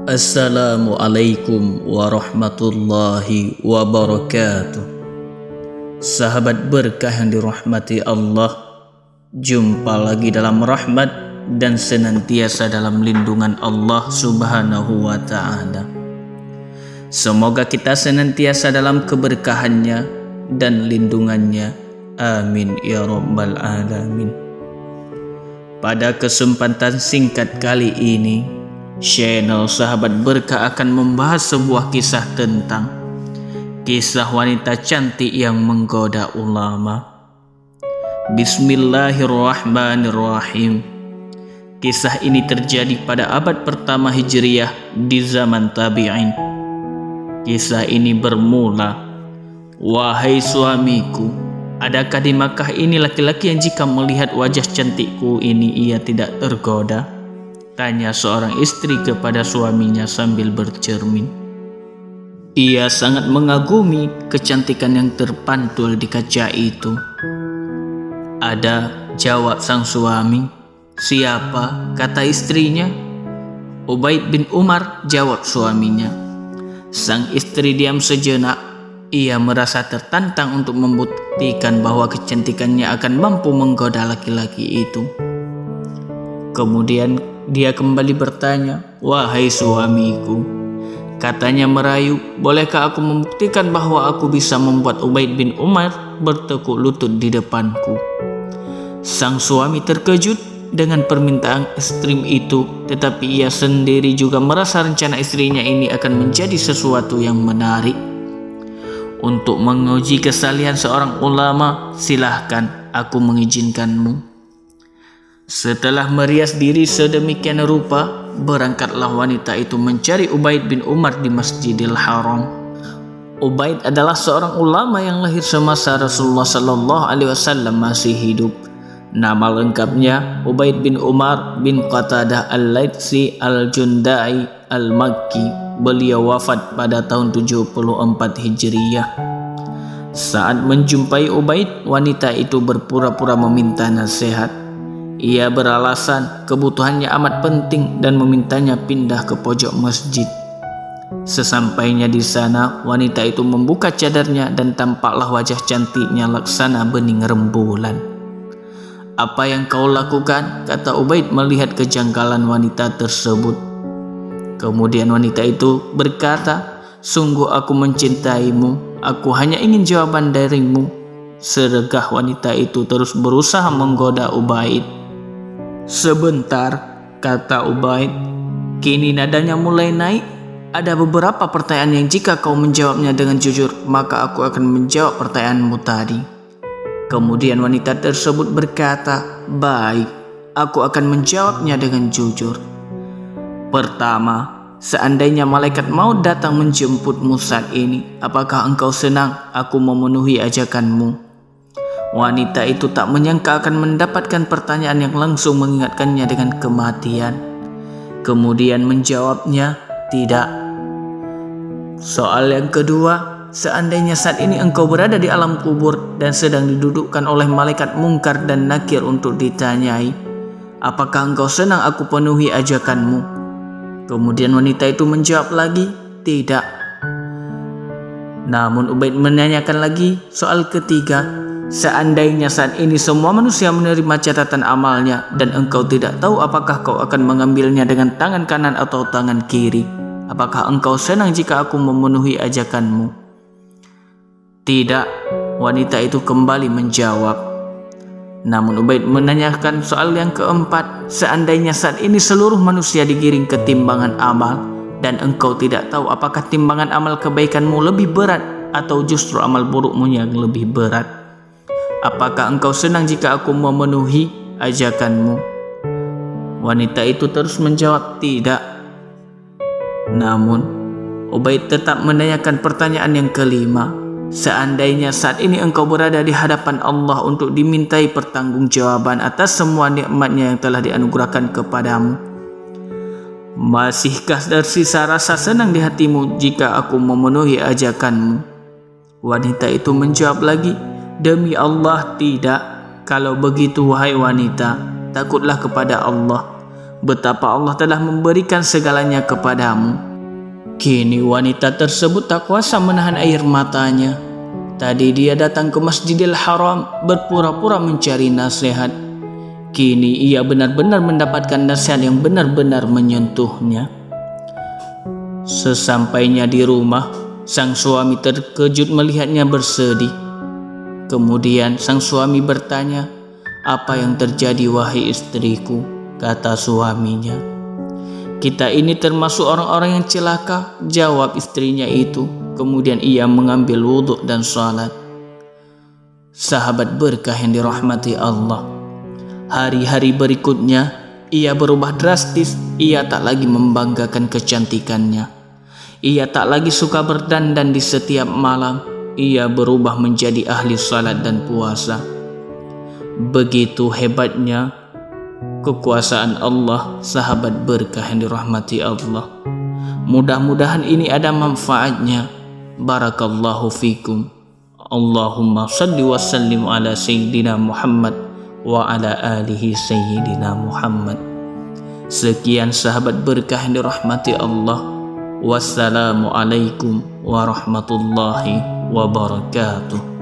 Assalamualaikum warahmatullahi wabarakatuh. Sahabat berkah yang dirahmati Allah, jumpa lagi dalam rahmat dan senantiasa dalam lindungan Allah Subhanahu wa ta'ala. Semoga kita senantiasa dalam keberkahannya dan lindungannya. Amin ya rabbal alamin. Pada kesempatan singkat kali ini, channel Sahabat Berkah akan membahas sebuah kisah tentang kisah wanita cantik yang menggoda ulama. Bismillahirrahmanirrahim. Kisah ini terjadi pada abad pertama Hijriyah di zaman tabi'in. Kisah ini bermula, "Wahai suamiku, adakah di Makkah ini laki-laki yang jika melihat wajah cantikku ini ia tidak tergoda?" Tanya seorang istri kepada suaminya sambil bercermin. Ia sangat mengagumi kecantikan yang terpantul di kaca itu. "Ada," jawab sang suami. "Siapa?" kata istrinya. "Ubaid bin Umar," jawab suaminya. Sang istri diam sejenak. Ia merasa tertantang untuk membuktikan bahwa kecantikannya akan mampu menggoda laki-laki itu. Kemudian dia kembali bertanya, "Wahai suamiku," katanya merayu, "bolehkah aku membuktikan bahwa aku bisa membuat Ubaid bin Umar bertekuk lutut di depanku?" Sang suami terkejut dengan permintaan ekstrim itu, tetapi ia sendiri juga merasa rencana istrinya ini akan menjadi sesuatu yang menarik. "Untuk menguji kesalihan seorang ulama, silahkan, aku mengizinkanmu." Setelah merias diri sedemikian rupa, berangkatlah wanita itu mencari Ubaid bin Umar di Masjidil Haram. Ubaid adalah seorang ulama yang lahir semasa Rasulullah SAW masih hidup. Nama lengkapnya Ubaid bin Umar bin Qatadah al-Laitsi al-Jundai al-Makki. Beliau wafat pada tahun 74 Hijriyah. Saat menjumpai Ubaid, wanita itu berpura-pura meminta nasihat. Ia beralasan kebutuhannya amat penting dan memintanya pindah ke pojok masjid. Sesampainya di sana, wanita itu membuka cadarnya dan tampaklah wajah cantiknya laksana bening rembulan. "Apa yang kau lakukan?" kata Ubaid melihat kejanggalan wanita tersebut. Kemudian wanita itu berkata, "Sungguh aku mencintaimu, aku hanya ingin jawaban darimu." Seregah wanita itu terus berusaha menggoda Ubaid. "Sebentar," kata Ubaid. "Kini nadanya mulai naik. Ada beberapa pertanyaan yang jika kau menjawabnya dengan jujur, maka aku akan menjawab pertanyaanmu tadi." Kemudian wanita tersebut berkata, "Baik, aku akan menjawabnya dengan jujur. Pertama, seandainya malaikat maut datang menjemputmu saat ini, apakah engkau senang aku memenuhi ajakanmu?" Wanita itu tak menyangka akan mendapatkan pertanyaan yang langsung mengingatkannya dengan kematian. Kemudian menjawabnya, "Tidak." Soal yang kedua, seandainya saat ini engkau berada di alam kubur dan sedang didudukkan oleh malaikat mungkar dan nakir untuk ditanyai, apakah engkau senang aku penuhi ajakanmu? Kemudian wanita itu menjawab lagi, "Tidak." Namun Ubaid menanyakan lagi soal ketiga, seandainya saat ini semua manusia menerima catatan amalnya dan engkau tidak tahu apakah kau akan mengambilnya dengan tangan kanan atau tangan kiri, apakah engkau senang jika aku memenuhi ajakanmu? "Tidak," wanita itu kembali menjawab. Namun Ubaid menanyakan soal yang keempat, seandainya saat ini seluruh manusia digiring ke timbangan amal dan engkau tidak tahu apakah timbangan amal kebaikanmu lebih berat atau justru amal burukmu yang lebih berat, apakah engkau senang jika aku memenuhi ajakanmu? Wanita itu terus menjawab, "Tidak." Namun Ubaid tetap menanyakan pertanyaan yang kelima, seandainya saat ini engkau berada di hadapan Allah untuk dimintai pertanggungjawaban atas semua nikmatnya yang telah dianugerahkan kepadamu, masihkah tersisa rasa senang di hatimu jika aku memenuhi ajakanmu? Wanita itu menjawab lagi, "Demi Allah, tidak. Kalau begitu wahai wanita, takutlah kepada Allah. betapa Allah telah memberikan segalanya kepadamu. Kini wanita tersebut tak kuasa menahan air matanya. Tadi dia datang ke Masjidil Haram berpura-pura mencari nasihat. Kini ia benar-benar mendapatkan nasihat yang benar-benar menyentuhnya. Sesampainya di rumah, sang suami terkejut melihatnya bersedih. Kemudian sang suami bertanya, "Apa yang terjadi wahai istriku?" Kata suaminya, "Kita ini termasuk orang-orang yang celaka," jawab istrinya itu. Kemudian ia mengambil wudhu dan salat. Sahabat berkah yang dirahmati Allah, hari-hari berikutnya ia berubah drastis. Ia tak lagi membanggakan kecantikannya. Ia tak lagi suka berdandan di setiap malam. Ia berubah menjadi ahli salat dan puasa. Begitu hebatnya kekuasaan Allah, sahabat berkah yang dirahmati Allah. Mudah-mudahan ini ada manfaatnya. Barakallahu fikum. Allahumma salli wa sallim ala Sayyidina Muhammad wa ala alihi Sayyidina Muhammad. Sekian sahabat berkah yang dirahmati Allah. Wassalamualaikum warahmatullahi wabarakatuh.